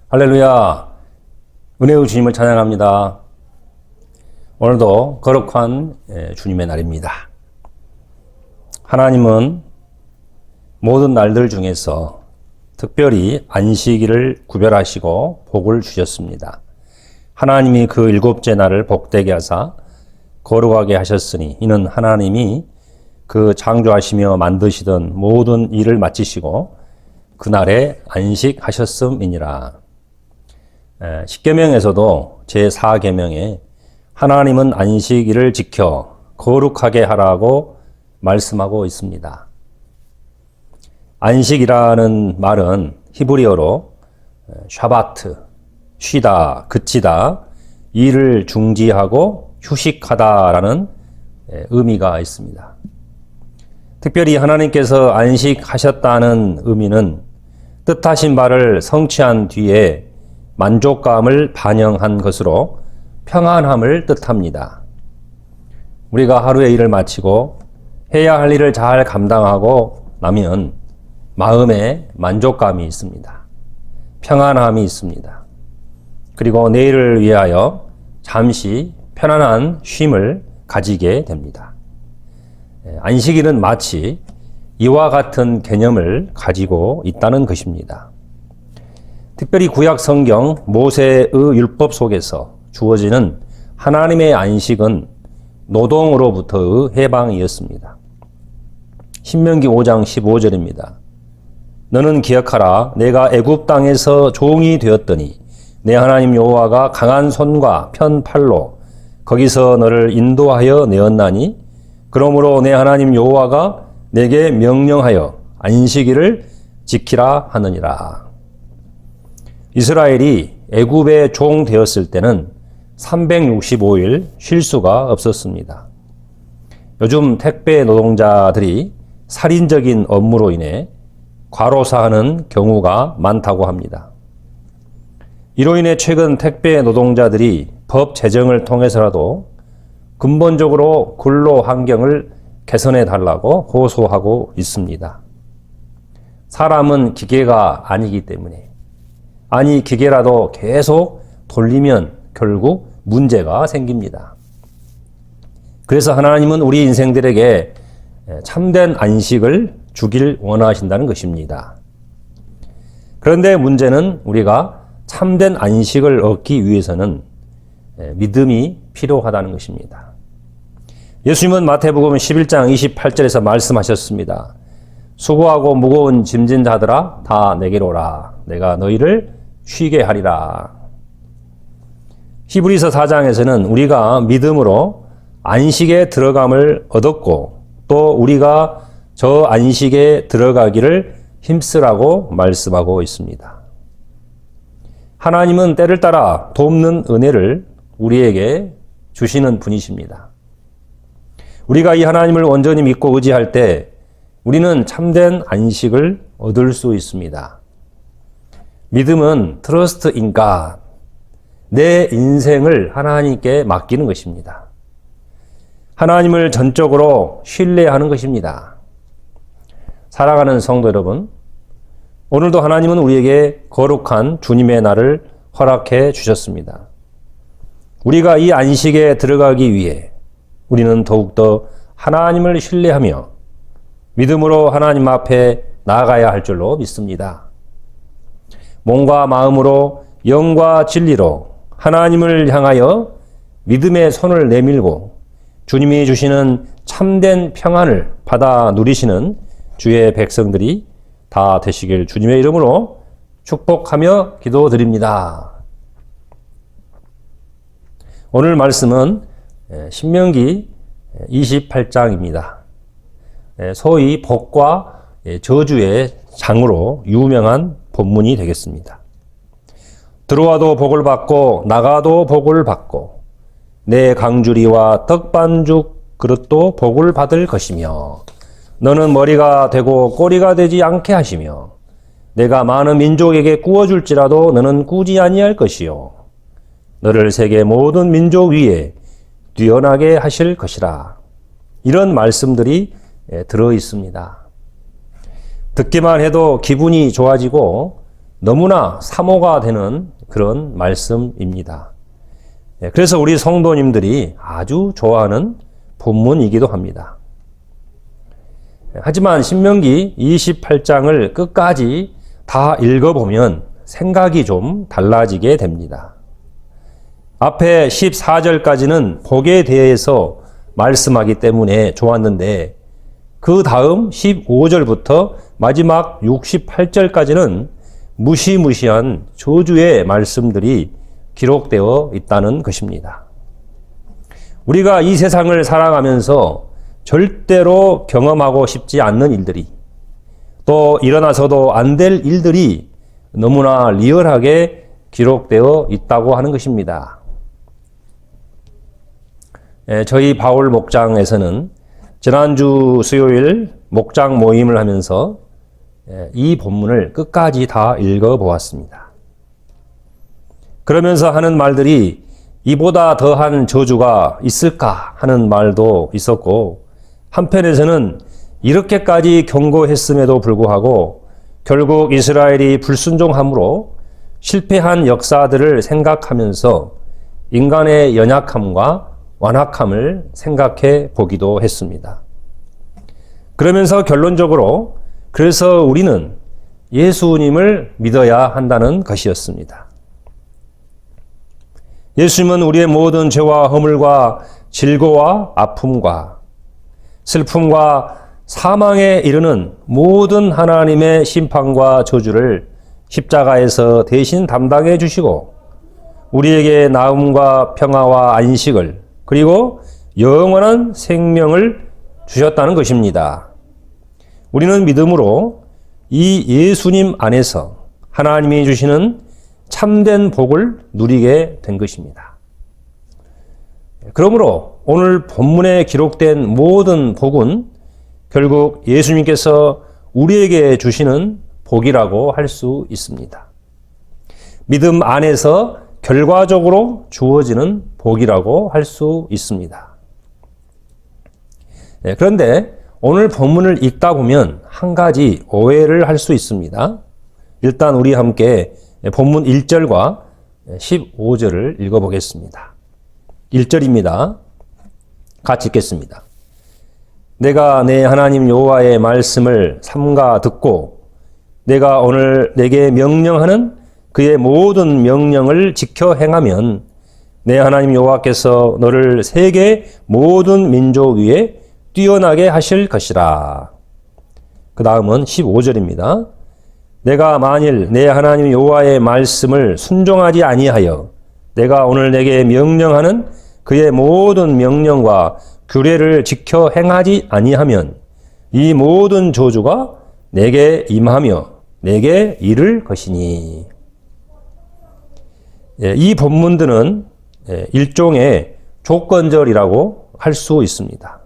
할렐루야. 은혜의 주님을 찬양합니다. 오늘도 거룩한 주님의 날입니다. 하나님은 모든 날들 중에서 특별히 안식일을 구별하시고 복을 주셨습니다. 하나님이 그 일곱째 날을 복되게 하사 거룩하게 하셨으니 이는 하나님이 그 창조하시며 만드시던 모든 일을 마치시고 그날에 안식하셨음이니라. 십계명에서도 제4계명에 하나님은 안식일을 지켜 거룩하게 하라고 말씀하고 있습니다. 안식이라는 말은 히브리어로 샤바트, 쉬다, 그치다, 일을 중지하고 휴식하다라는 의미가 있습니다. 특별히 하나님께서 안식하셨다는 의미는 뜻하신 바를 성취한 뒤에 만족감을 반영한 것으로 평안함을 뜻합니다. 우리가 하루의 일을 마치고 해야 할 일을 잘 감당하고 나면 마음에 만족감이 있습니다. 평안함이 있습니다. 그리고 내일을 위하여 잠시 편안한 쉼을 가지게 됩니다. 안식일은 마치 이와 같은 개념을 가지고 있다는 것입니다. 특별히 구약 성경 모세의 율법 속에서 주어지는 하나님의 안식은 노동으로부터의 해방이었습니다. 신명기 5장 15절입니다. 너는 기억하라. 내가 애굽 땅에서 종이 되었더니 내 하나님 여호와가 강한 손과 편 팔로 거기서 너를 인도하여 내었나니 그러므로 내 하나님 여호와가 내게 명령하여 안식일을 지키라 하느니라. 이스라엘이 애굽의 종 되었을 때는 365일 쉴 수가 없었습니다. 요즘 택배 노동자들이 살인적인 업무로 인해 과로사하는 경우가 많다고 합니다. 이로 인해 최근 택배 노동자들이 법 제정을 통해서라도 근본적으로 근로 환경을 개선해 달라고 호소하고 있습니다. 사람은 기계가 아니기 때문에 아니 기계라도 계속 돌리면 결국 문제가 생깁니다. 그래서 하나님은 우리 인생들에게 참된 안식을 주길 원하신다는 것입니다. 그런데 문제는 우리가 참된 안식을 얻기 위해서는 믿음이 필요하다는 것입니다. 예수님은 마태복음 11장 28절에서 말씀하셨습니다. 수고하고 무거운 짐진 자들아 다 내게로 오라. 내가 너희를 쉬게 하리라. 히브리서 4장에서는 우리가 믿음으로 안식에 들어감을 얻었고 또 우리가 저 안식에 들어가기를 힘쓰라고 말씀하고 있습니다. 하나님은 때를 따라 돕는 은혜를 우리에게 주시는 분이십니다. 우리가 이 하나님을 온전히 믿고 의지할 때 우리는 참된 안식을 얻을 수 있습니다. 믿음은 trust in God, 내 인생을 하나님께 맡기는 것입니다. 하나님을 전적으로 신뢰하는 것입니다. 사랑하는 성도 여러분, 오늘도 하나님은 우리에게 거룩한 주님의 날을 허락해 주셨습니다. 우리가 이 안식에 들어가기 위해 우리는 더욱더 하나님을 신뢰하며 믿음으로 하나님 앞에 나아가야 할 줄로 믿습니다. 몸과 마음으로 영과 진리로 하나님을 향하여 믿음의 손을 내밀고 주님이 주시는 참된 평안을 받아 누리시는 주의 백성들이 다 되시길 주님의 이름으로 축복하며 기도드립니다. 오늘 말씀은 신명기 28장입니다. 소위 복과 저주의 장으로 유명한 본문이 되겠습니다. 들어와도 복을 받고 나가도 복을 받고 내 강주리와 떡반죽 그릇도 복을 받을 것이며 너는 머리가 되고 꼬리가 되지 않게 하시며 내가 많은 민족에게 구워줄지라도 너는 꾸지 아니할 것이요 너를 세계 모든 민족 위에 뛰어나게 하실 것이라. 이런 말씀들이 들어 있습니다. 듣기만 해도 기분이 좋아지고 너무나 사모가 되는 그런 말씀입니다. 그래서 우리 성도님들이 아주 좋아하는 본문이기도 합니다. 하지만 신명기 28장을 끝까지 다 읽어보면 생각이 좀 달라지게 됩니다. 앞에 14절까지는 복에 대해서 말씀하기 때문에 좋았는데 그 다음 15절부터 마지막 68절까지는 무시무시한 저주의 말씀들이 기록되어 있다는 것입니다. 우리가 이 세상을 살아가면서 절대로 경험하고 싶지 않는 일들이 또 일어나서도 안 될 일들이 너무나 리얼하게 기록되어 있다고 하는 것입니다. 저희 바울 목장에서는 지난주 수요일 목장 모임을 하면서 이 본문을 끝까지 다 읽어보았습니다. 그러면서 하는 말들이 이보다 더한 저주가 있을까 하는 말도 있었고, 한편에서는 이렇게까지 경고했음에도 불구하고 결국 이스라엘이 불순종함으로 실패한 역사들을 생각하면서 인간의 연약함과 완악함을 생각해 보기도 했습니다. 그러면서 결론적으로 그래서 우리는 예수님을 믿어야 한다는 것이었습니다. 예수님은 우리의 모든 죄와 허물과 질고와 아픔과 슬픔과 사망에 이르는 모든 하나님의 심판과 저주를 십자가에서 대신 담당해 주시고 우리에게 나음과 평화와 안식을 그리고 영원한 생명을 주셨다는 것입니다. 우리는 믿음으로 이 예수님 안에서 하나님이 주시는 참된 복을 누리게 된 것입니다. 그러므로 오늘 본문에 기록된 모든 복은 결국 예수님께서 우리에게 주시는 복이라고 할 수 있습니다. 믿음 안에서 결과적으로 주어지는 복이라고 할 수 있습니다. 그런데 오늘 본문을 읽다 보면 한 가지 오해를 할 수 있습니다. 일단 우리 함께 본문 1절과 15절을 읽어보겠습니다. 1절입니다. 같이 읽겠습니다. 내가 내 하나님 여호와의 말씀을 삼가 듣고 내가 오늘 내게 명령하는 그의 모든 명령을 지켜 행하면 내 하나님 여호와께서 너를 세계 모든 민족 위에 뛰어나게 하실 것이라. 그 다음은 15절입니다. 내가 만일 내 하나님 여호와의 말씀을 순종하지 아니하여 내가 오늘 내게 명령하는 그의 모든 명령과 규례를 지켜 행하지 아니하면 이 모든 저주가 내게 임하며 내게 이를 것이니. 이 본문들은 일종의 조건절이라고 할 수 있습니다.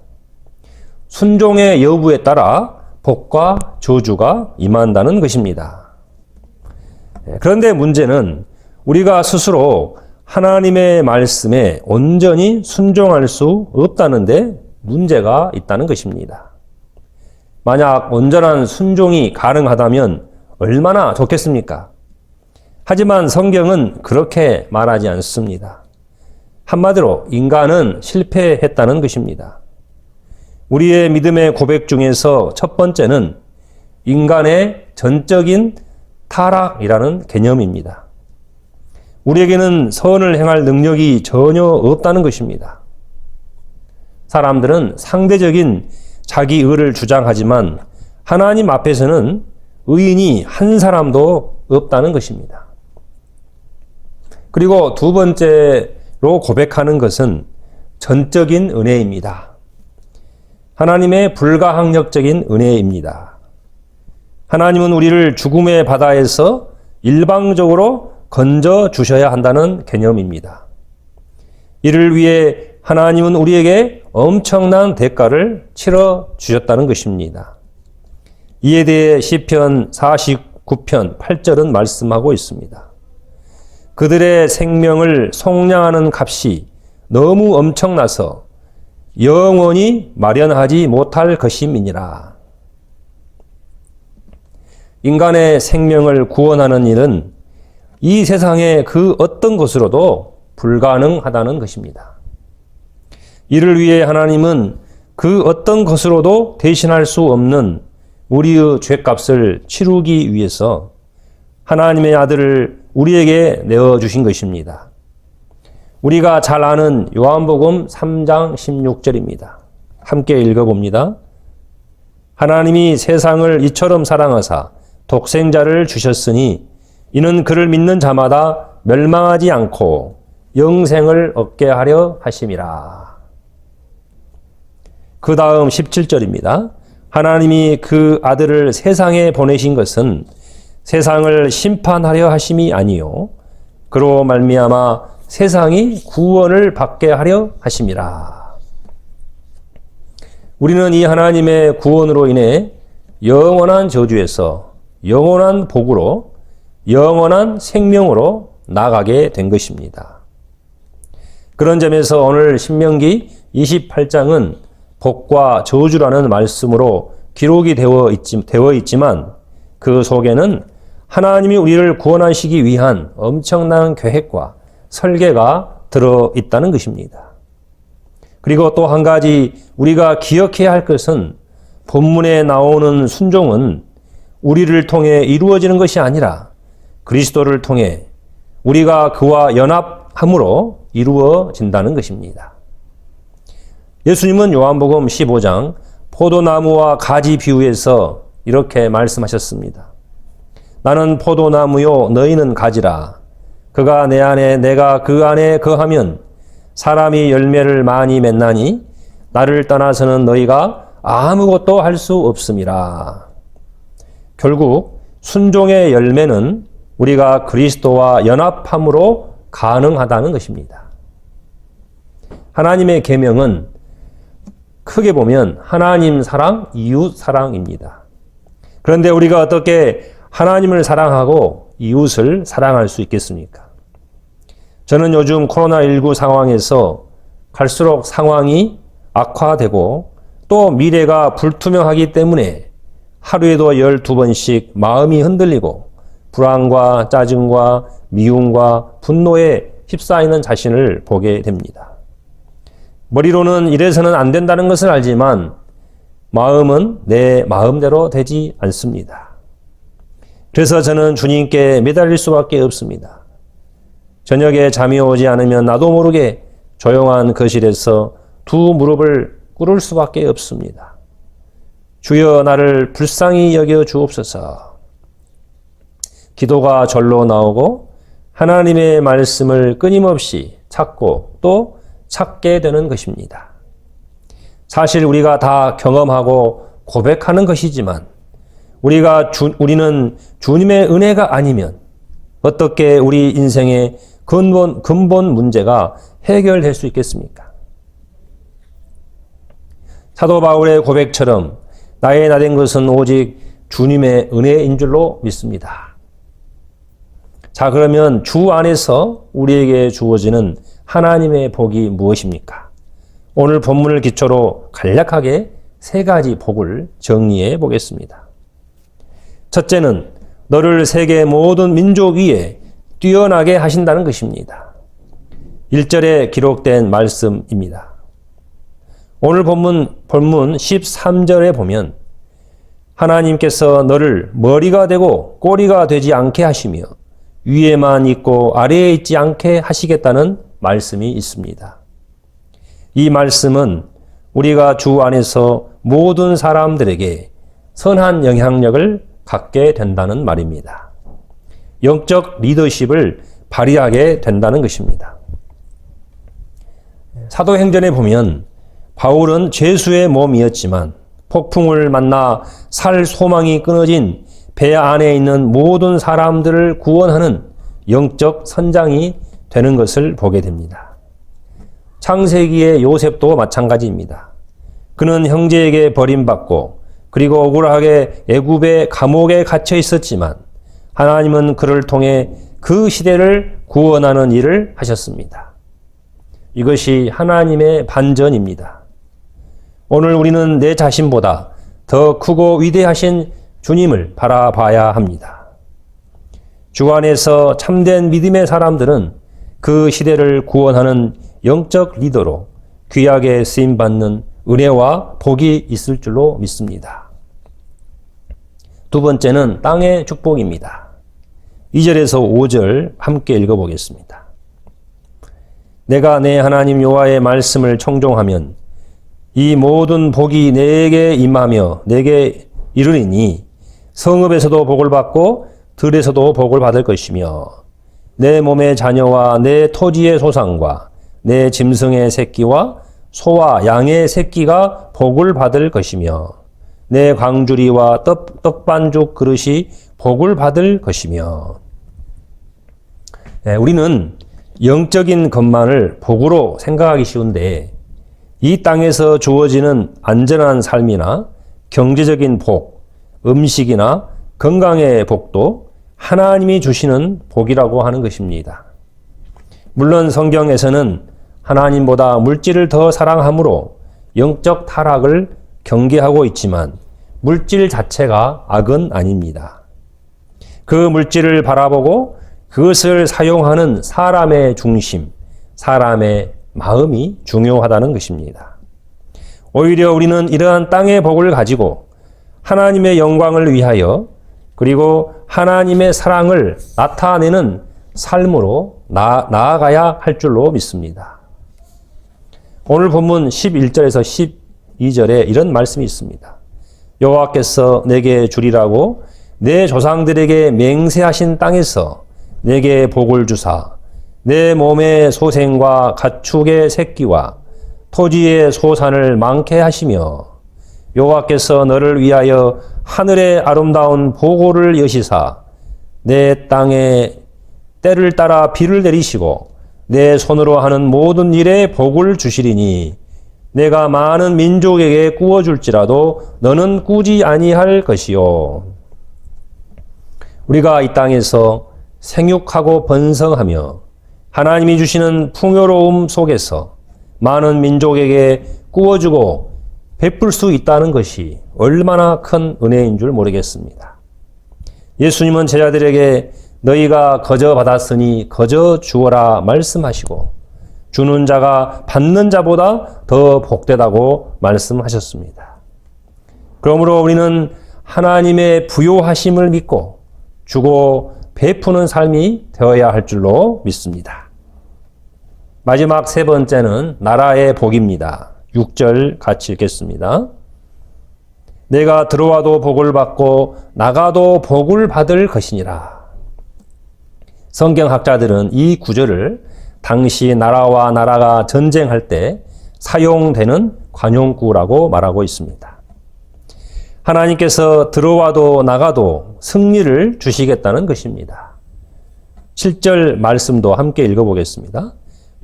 순종의 여부에 따라 복과 저주가 임한다는 것입니다. 그런데 문제는 우리가 스스로 하나님의 말씀에 온전히 순종할 수 없다는데 문제가 있다는 것입니다. 만약 온전한 순종이 가능하다면 얼마나 좋겠습니까? 하지만 성경은 그렇게 말하지 않습니다. 한마디로 인간은 실패했다는 것입니다. 우리의 믿음의 고백 중에서 첫 번째는 인간의 전적인 타락이라는 개념입니다. 우리에게는 선을 행할 능력이 전혀 없다는 것입니다. 사람들은 상대적인 자기 의를 주장하지만 하나님 앞에서는 의인이 한 사람도 없다는 것입니다. 그리고 두 번째로 고백하는 것은 전적인 은혜입니다. 하나님의 불가항력적인 은혜입니다. 하나님은 우리를 죽음의 바다에서 일방적으로 건져 주셔야 한다는 개념입니다. 이를 위해 하나님은 우리에게 엄청난 대가를 치러 주셨다는 것입니다. 이에 대해 시편 49편 8절은 말씀하고 있습니다. 그들의 생명을 속량하는 값이 너무 엄청나서 영원히 마련하지 못할 것임이니라. 인간의 생명을 구원하는 일은 이 세상의 그 어떤 것으로도 불가능하다는 것입니다. 이를 위해 하나님은 그 어떤 것으로도 대신할 수 없는 우리의 죄값을 치르기 위해서 하나님의 아들을 우리에게 내어주신 것입니다. 우리가 잘 아는 요한복음 3장 16절입니다. 함께 읽어봅니다. 하나님이 세상을 이처럼 사랑하사 독생자를 주셨으니 이는 그를 믿는 자마다 멸망하지 않고 영생을 얻게 하려 하심이라. 그 다음 17절입니다. 하나님이 그 아들을 세상에 보내신 것은 세상을 심판하려 하심이 아니요 그로 말미암아 세상이 구원을 받게 하려 하심이라. 우리는 이 하나님의 구원으로 인해 영원한 저주에서 영원한 복으로 영원한 생명으로 나가게 된 것입니다. 그런 점에서 오늘 신명기 28장은 복과 저주라는 말씀으로 기록이 되어 있지만 그 속에는 하나님이 우리를 구원하시기 위한 엄청난 계획과 설계가 들어있다는 것입니다. 그리고 또 한 가지 우리가 기억해야 할 것은 본문에 나오는 순종은 우리를 통해 이루어지는 것이 아니라 그리스도를 통해 우리가 그와 연합함으로 이루어진다는 것입니다. 예수님은 요한복음 15장 포도나무와 가지 비유에서 이렇게 말씀하셨습니다. 나는 포도나무요 너희는 가지라. 그가 내 안에 내가 그 안에 거하면 사람이 열매를 많이 맺나니 나를 떠나서는 너희가 아무것도 할 수 없음이라. 결국 순종의 열매는 우리가 그리스도와 연합함으로 가능하다는 것입니다. 하나님의 계명은 크게 보면 하나님 사랑, 이웃 사랑입니다. 그런데 우리가 어떻게 하나님을 사랑하고 이웃을 사랑할 수 있겠습니까? 저는 요즘 코로나19 상황에서 갈수록 상황이 악화되고 또 미래가 불투명하기 때문에 하루에도 12번씩 마음이 흔들리고 불안과 짜증과 미움과 분노에 휩싸이는 자신을 보게 됩니다. 머리로는 이래서는 안 된다는 것을 알지만 마음은 내 마음대로 되지 않습니다. 그래서 저는 주님께 매달릴 수밖에 없습니다. 저녁에 잠이 오지 않으면 나도 모르게 조용한 거실에서 두 무릎을 꿇을 수밖에 없습니다. 주여 나를 불쌍히 여겨 주옵소서. 기도가 절로 나오고 하나님의 말씀을 끊임없이 찾고 또 찾게 되는 것입니다. 사실 우리가 다 경험하고 고백하는 것이지만 우리는 주님의 은혜가 아니면 어떻게 우리 인생의 근본 문제가 해결될 수 있겠습니까? 사도 바울의 고백처럼 나의 나된 것은 오직 주님의 은혜인 줄로 믿습니다. 자, 그러면 주 안에서 우리에게 주어지는 하나님의 복이 무엇입니까? 오늘 본문을 기초로 간략하게 세 가지 복을 정리해 보겠습니다. 첫째는 너를 세계 모든 민족 위에 뛰어나게 하신다는 것입니다. 1절에 기록된 말씀입니다. 오늘 본문 13절에 보면 하나님께서 너를 머리가 되고 꼬리가 되지 않게 하시며 위에만 있고 아래에 있지 않게 하시겠다는 말씀이 있습니다. 이 말씀은 우리가 주 안에서 모든 사람들에게 선한 영향력을 갖게 된다는 말입니다. 영적 리더십을 발휘하게 된다는 것입니다. 사도행전에 보면 바울은 죄수의 몸이었지만 폭풍을 만나 살 소망이 끊어진 배 안에 있는 모든 사람들을 구원하는 영적 선장이 되는 것을 보게 됩니다. 창세기의 요셉도 마찬가지입니다. 그는 형제에게 버림받고 그리고 억울하게 애굽의 감옥에 갇혀 있었지만 하나님은 그를 통해 그 시대를 구원하는 일을 하셨습니다. 이것이 하나님의 반전입니다. 오늘 우리는 내 자신보다 더 크고 위대하신 주님을 바라봐야 합니다. 주 안에서 참된 믿음의 사람들은 그 시대를 구원하는 영적 리더로 귀하게 쓰임받는 은혜와 복이 있을 줄로 믿습니다. 두 번째는 땅의 축복입니다. 2절에서 5절 함께 읽어보겠습니다. 내가 내 하나님 여호와의 말씀을 청종하면 이 모든 복이 내게 임하며 내게 이르리니 성읍에서도 복을 받고 들에서도 복을 받을 것이며 내 몸의 자녀와 내 토지의 소상과 내 짐승의 새끼와 소와 양의 새끼가 복을 받을 것이며 내 광주리와 떡반죽 그릇이 복을 받을 것이며. 우리는 영적인 것만을 복으로 생각하기 쉬운데 이 땅에서 주어지는 안전한 삶이나 경제적인 복, 음식이나 건강의 복도 하나님이 주시는 복이라고 하는 것입니다. 물론 성경에서는 하나님보다 물질을 더 사랑함으로 영적 타락을 경계하고 있지만 물질 자체가 악은 아닙니다. 그 물질을 바라보고 그것을 사용하는 사람의 중심, 사람의 마음이 중요하다는 것입니다. 오히려 우리는 이러한 땅의 복을 가지고 하나님의 영광을 위하여 그리고 하나님의 사랑을 나타내는 삶으로 나아가야 할 줄로 믿습니다. 오늘 본문 11절에서 12절에 이런 말씀이 있습니다. 여호와께서 내게 주리라고 내 조상들에게 맹세하신 땅에서 내게 복을 주사 내 몸의 소생과 가축의 새끼와 토지의 소산을 많게 하시며 여호와께서 너를 위하여 하늘의 아름다운 보고를 여시사 내 땅에 때를 따라 비를 내리시고 내 손으로 하는 모든 일에 복을 주시리니 내가 많은 민족에게 꾸어줄지라도 너는 꾸지 아니할 것이요. 우리가 이 땅에서 생육하고 번성하며 하나님이 주시는 풍요로움 속에서 많은 민족에게 꾸어주고 베풀 수 있다는 것이 얼마나 큰 은혜인 줄 모르겠습니다. 예수님은 제자들에게 너희가 거저 받았으니 거저 주어라 말씀하시고 주는 자가 받는 자보다 더 복되다고 말씀하셨습니다. 그러므로 우리는 하나님의 부요하심을 믿고 주고 베푸는 삶이 되어야 할 줄로 믿습니다. 마지막 세 번째는 나라의 복입니다. 6절 같이 읽겠습니다. 내가 들어와도 복을 받고 나가도 복을 받을 것이니라. 성경학자들은 이 구절을 당시 나라와 나라가 전쟁할 때 사용되는 관용구라고 말하고 있습니다. 하나님께서 들어와도 나가도 승리를 주시겠다는 것입니다. 7절 말씀도 함께 읽어보겠습니다.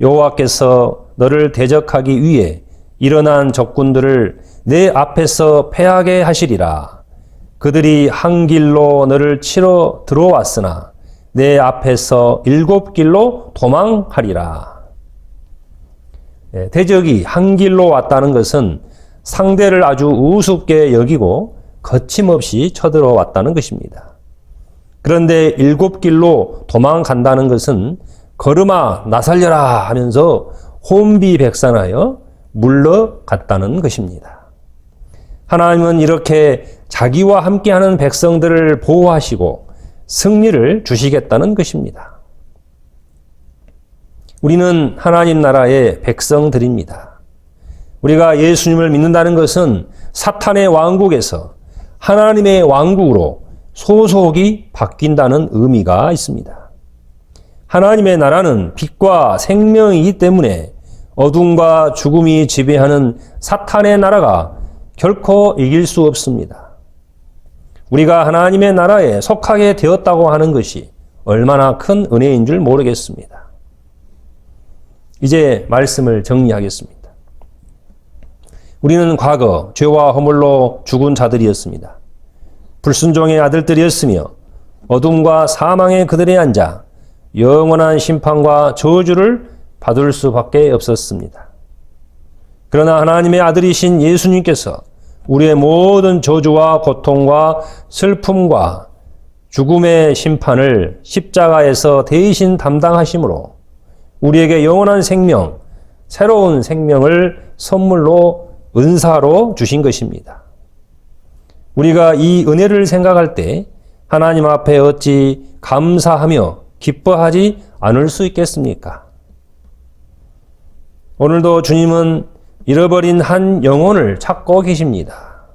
여호와께서 너를 대적하기 위해 일어난 적군들을 내 앞에서 패하게 하시리라. 그들이 한 길로 너를 치러 들어왔으나 내 앞에서 7길로 도망하리라. 대적이 한 길로 왔다는 것은 상대를 아주 우습게 여기고 거침없이 쳐들어왔다는 것입니다. 그런데 7길로 도망간다는 것은 걸음아 나 살려라 하면서 혼비백산하여 물러갔다는 것입니다. 하나님은 이렇게 자기와 함께하는 백성들을 보호하시고 승리를 주시겠다는 것입니다. 우리는 하나님 나라의 백성들입니다. 우리가 예수님을 믿는다는 것은 사탄의 왕국에서 하나님의 왕국으로 소속이 바뀐다는 의미가 있습니다. 하나님의 나라는 빛과 생명이기 때문에 어둠과 죽음이 지배하는 사탄의 나라가 결코 이길 수 없습니다. 우리가 하나님의 나라에 속하게 되었다고 하는 것이 얼마나 큰 은혜인 줄 모르겠습니다. 이제 말씀을 정리하겠습니다. 우리는 과거 죄와 허물로 죽은 자들이었습니다. 불순종의 아들들이었으며 어둠과 사망의 그들에 앉아 영원한 심판과 저주를 받을 수밖에 없었습니다. 그러나 하나님의 아들이신 예수님께서 우리의 모든 저주와 고통과 슬픔과 죽음의 심판을 십자가에서 대신 담당하심으로 우리에게 영원한 생명, 새로운 생명을 선물로 은사로 주신 것입니다. 우리가 이 은혜를 생각할 때 하나님 앞에 어찌 감사하며 기뻐하지 않을 수 있겠습니까? 오늘도 주님은 잃어버린 한 영혼을 찾고 계십니다.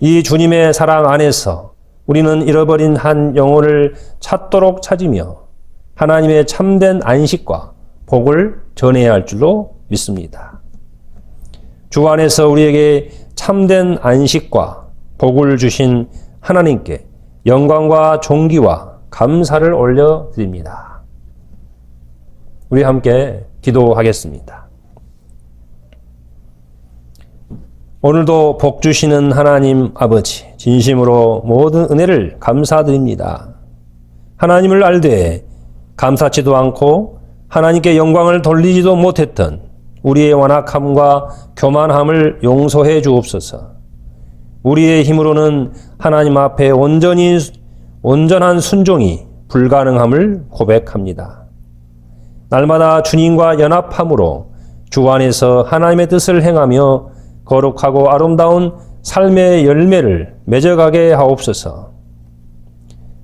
이 주님의 사랑 안에서 우리는 잃어버린 한 영혼을 찾도록 찾으며 하나님의 참된 안식과 복을 전해야 할 줄로 믿습니다. 주 안에서 우리에게 참된 안식과 복을 주신 하나님께 영광과 존귀와 감사를 올려드립니다. 우리 함께 기도하겠습니다. 오늘도 복 주시는 하나님 아버지, 진심으로 모든 은혜를 감사드립니다. 하나님을 알되 감사치도 않고 하나님께 영광을 돌리지도 못했던 우리의 완악함과 교만함을 용서해 주옵소서. 우리의 힘으로는 하나님 앞에 온전한 순종이 불가능함을 고백합니다. 날마다 주님과 연합함으로 주 안에서 하나님의 뜻을 행하며 거룩하고 아름다운 삶의 열매를 맺어가게 하옵소서.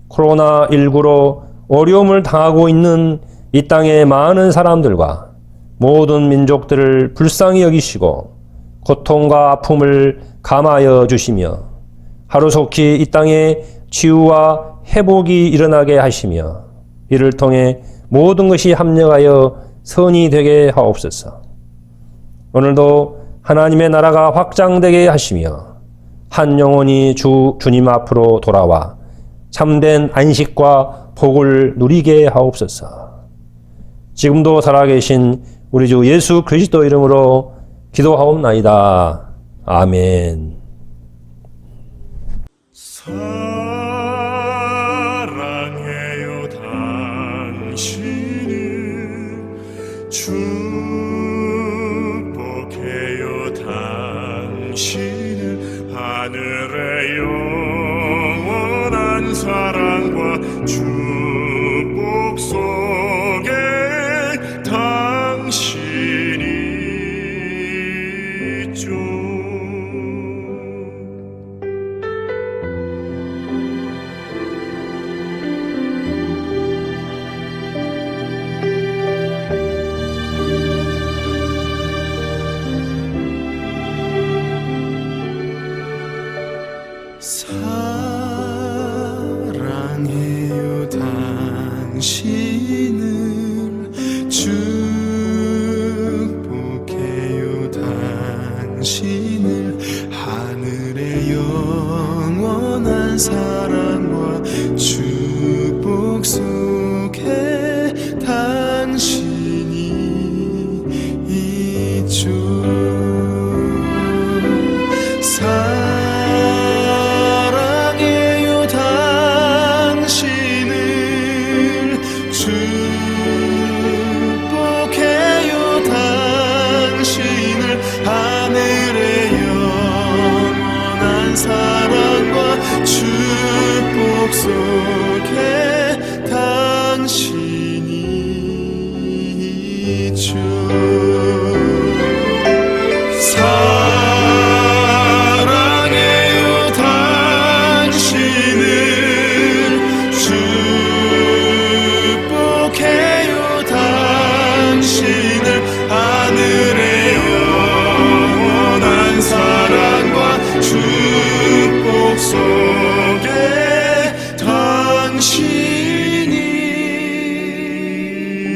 코로나19로 어려움을 당하고 있는 이 땅의 많은 사람들과 모든 민족들을 불쌍히 여기시고 고통과 아픔을 감하여 주시며 하루속히 이 땅에 치유와 회복이 일어나게 하시며 이를 통해 모든 것이 합력하여 선이 되게 하옵소서. 오늘도 하나님의 나라가 확장되게 하시며 한 영혼이 주님 앞으로 돌아와 참된 안식과 복을 누리게 하옵소서. 지금도 살아계신 우리 주 예수 그리스도 이름으로 기도하옵나이다. 아멘. 사랑해요 당신을 축복해요 당신을 하늘의 영원한 사랑과 축복 속에 당신이 있죠. 사랑해요 당신을 축복해요 당신을 하늘의 영원한 사랑과 축복 속에 당신이 있죠. 사랑해요 당신을 축복해요 당신을 하늘의 영원한 사랑과 축복 속에 당신이 있죠. 사랑해요 당신을 축복해요 당신을 하늘의 영원한 사랑과 축복 속에 당신이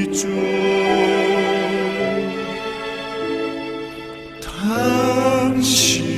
있죠. 당신